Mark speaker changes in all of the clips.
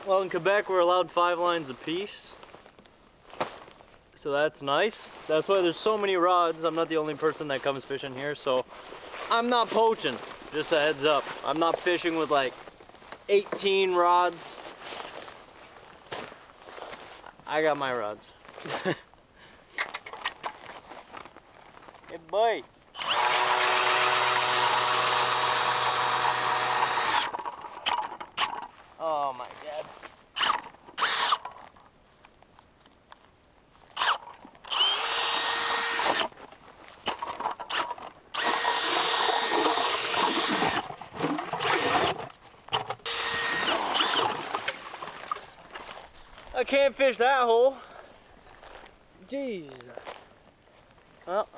Speaker 1: Well, in Quebec, we're allowed 5 lines apiece. So that's nice. That's why there's so many rods. I'm not the only person that comes fishing here, so I'm not poaching. Just a heads up. I'm not fishing with like 18 rods. I got my rods. Hey, boy. Oh my God. I can't fish that hole. Jeez. Well,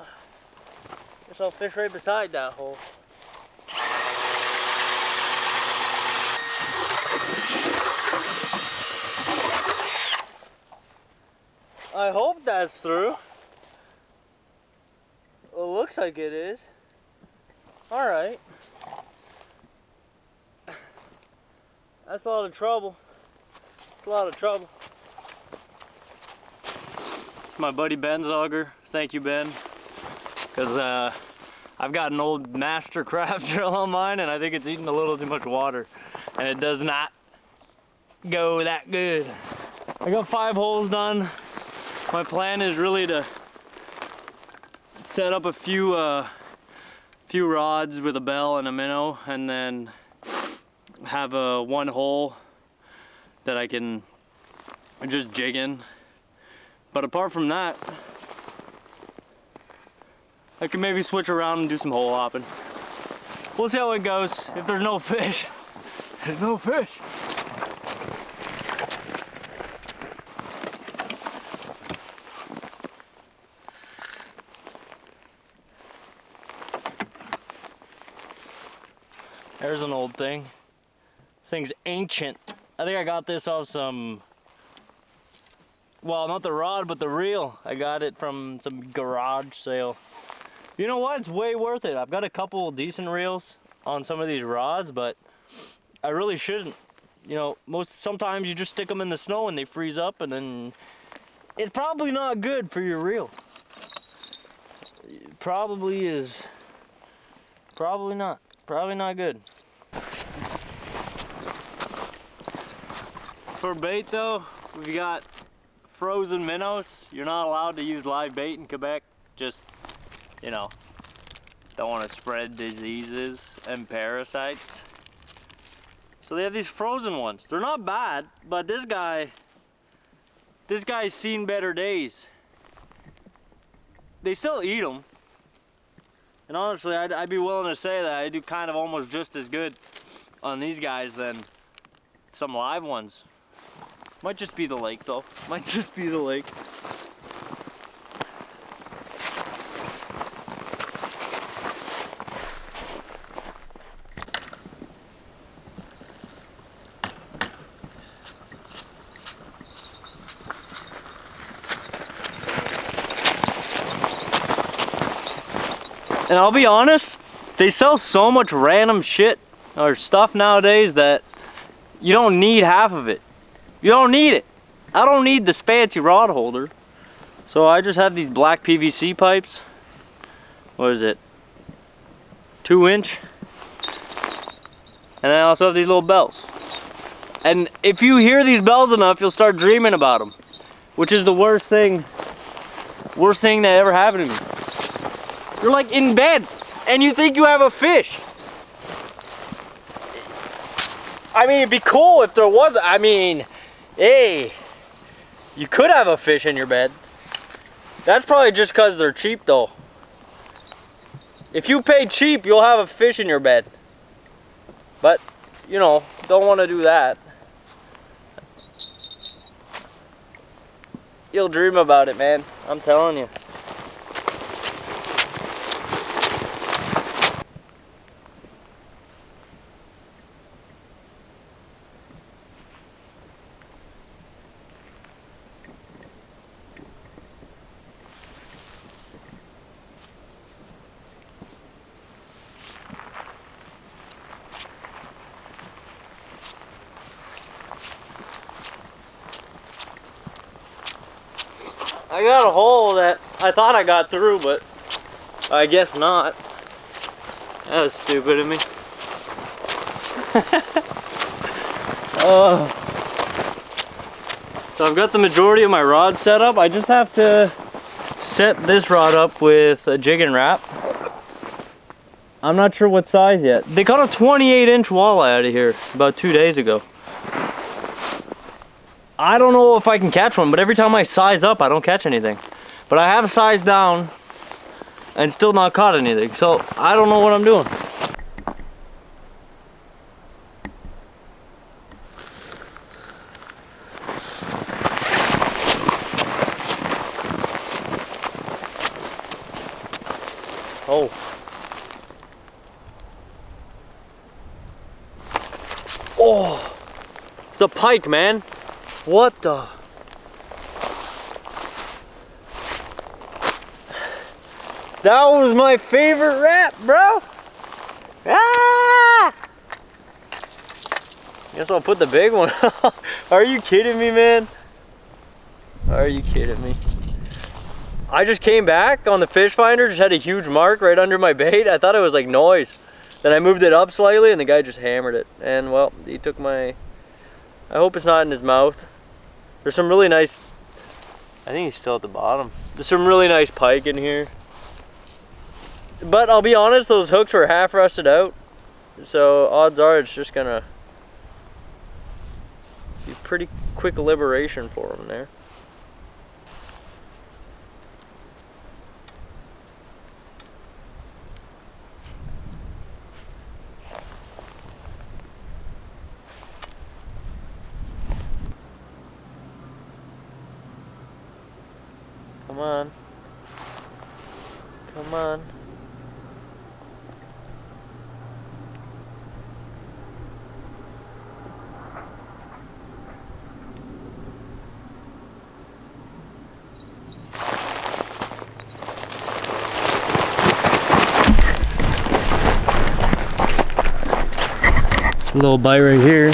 Speaker 1: guess I'll fish right beside that hole. I hope that's through. Well, it looks like it is. All right. That's a lot of trouble. It's a lot of trouble. It's my buddy Ben's auger. Thank you, Ben. Because I've got an old master craft drill on mine and I think it's eating a little too much water. And it does not go that good. I got 5 holes done. My plan is really to set up a few rods with a bell and a minnow, and then have a 1 hole that I can just jig in. But apart from that, I can maybe switch around and do some hole hopping. We'll see how it goes. If there's no fish, there's no fish. There's an old thing. Thing's ancient. I think I got this off some, well, not the rod, but the reel. I got it from some garage sale. You know what? It's way worth it. I've got a couple decent reels on some of these rods, but I really shouldn't. You know, sometimes you just stick them in the snow and they freeze up, and then it's probably not good for your reel. It probably is. Probably not. Probably not good. For bait though, we've got frozen minnows. You're not allowed to use live bait in Quebec. Just, you know, don't want to spread diseases and parasites. So they have these frozen ones. They're not bad, but this guy's seen better days. They still eat them. And honestly, I'd be willing to say that I do kind of almost just as good on these guys than some live ones. Might just be the lake though. Might just be the lake. And I'll be honest, they sell so much random shit or stuff nowadays that you don't need half of it. You don't need it. I don't need this fancy rod holder. So I just have these black PVC pipes. What is it? 2-inch. And I also have these little bells. And if you hear these bells enough, you'll start dreaming about them. Which is the worst thing that ever happened to me. You're like in bed and you think you have a fish. I mean, it'd be cool if there was, I mean, hey, you could have a fish in your bed. That's probably just because they're cheap though. If you pay cheap, you'll have a fish in your bed. But, you know, don't want to do that. You'll dream about it, man. I'm telling you. I got a hole that I thought I got through, but I guess not. That was stupid of me. So I've got the majority of my rods set up. I just have to set this rod up with a jig and wrap. I'm not sure what size yet. They caught a 28-inch walleye out of here about 2 days ago. I don't know if I can catch one, but every time I size up, I don't catch anything. But I have sized down and still not caught anything. So I don't know what I'm doing. Oh. Oh. It's a pike, man. What the? That was my favorite rap, bro. Ah! Guess I'll put the big one on. Are you kidding me, man? Are you kidding me? I just came back on the fish finder, just had a huge mark right under my bait. I thought it was like noise. Then I moved it up slightly and the guy just hammered it. And well, he took my, I hope it's not in his mouth. There's some really nice, I think he's still at the bottom. There's some really nice pike in here. But I'll be honest, those hooks were half rusted out. So odds are it's just gonna be pretty quick liberation for him there. Come on. Come on. A little bite right here.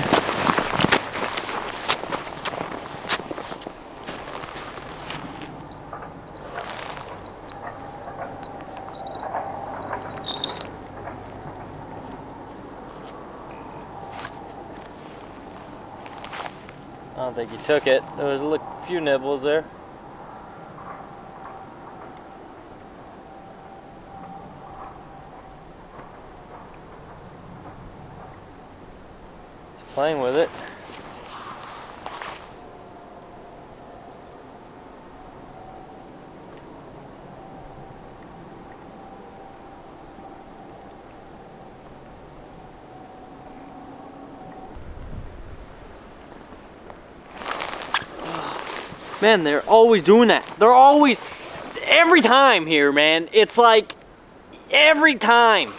Speaker 1: I don't think he took it. There was a few nibbles there. He's playing with it. Man, they're always doing that. They're always, every time here, man. It's like, every time.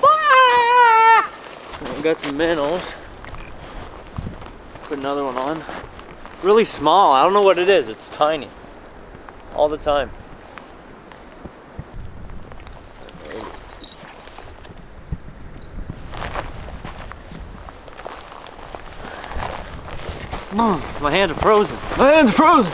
Speaker 1: Ah! I've got some minnows. Put another one on. Really small, I don't know what it is. It's tiny. All the time. My hands are frozen. My hands are frozen.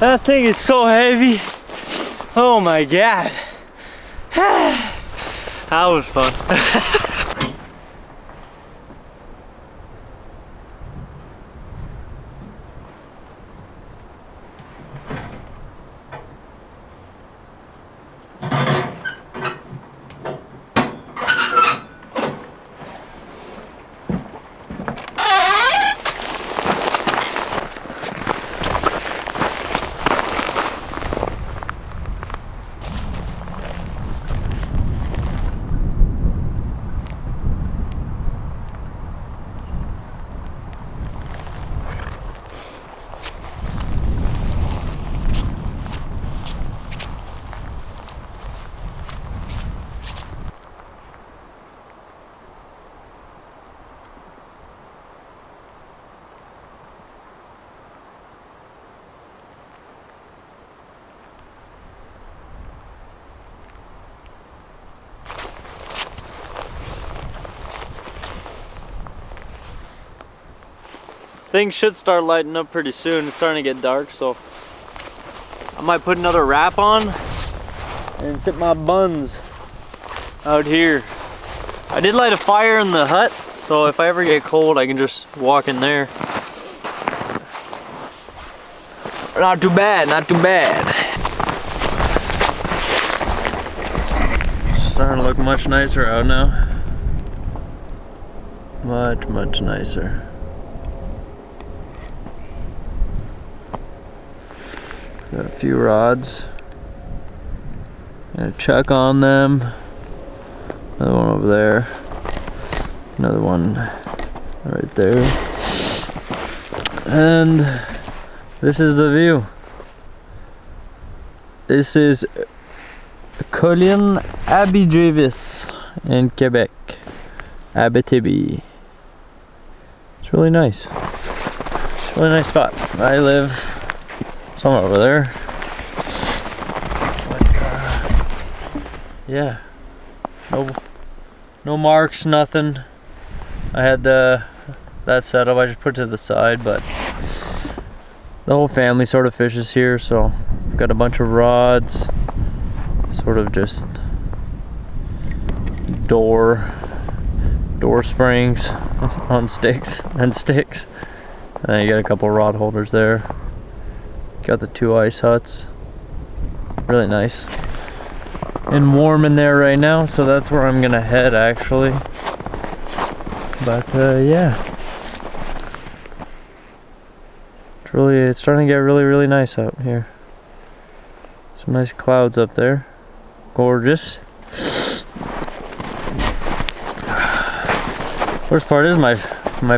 Speaker 1: That thing is so heavy. Oh my God. That was fun. things should start lighting up pretty soon. It's starting to get dark, so I might put another wrap on and sit my buns out here. I did light a fire in the hut, so if I ever get cold, I can just walk in there. Not too bad, not too bad. Starting to look much nicer out now. Much, much nicer. Got a few rods. Gonna check on them. Another one over there. Another one right there. And this is the view. This is Colline Abitbi in Quebec. Abitbi. It's really nice. It's a really nice spot. I live somewhere over there. But yeah. No marks, nothing. I had that set up, I just put it to the side, but the whole family sort of fishes here, so I've got a bunch of rods, sort of just door springs on sticks. And then you got a couple rod holders there. Got the 2 ice huts. Really nice. And warm in there right now, so that's where I'm gonna head actually. But yeah. It's starting to get really nice out here. Some nice clouds up there. Gorgeous. Worst part is my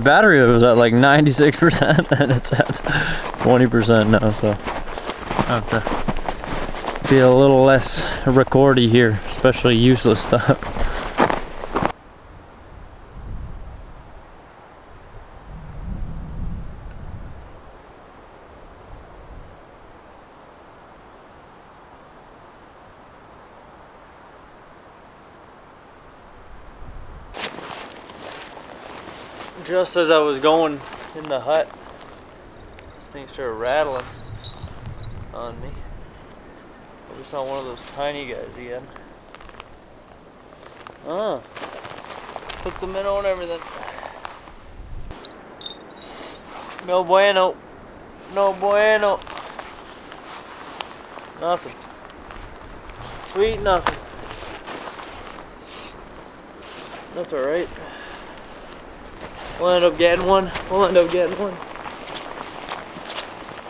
Speaker 1: battery was at like 96% and it's at 20% now, so I have to be a little less recordy here, especially useless stuff. Just as I was going in the hut, this thing started rattling on me. I just saw one of those tiny guys again. Oh, put the minnow and everything. No bueno. No bueno. Nothing. Sweet nothing. That's alright. We'll end up getting one.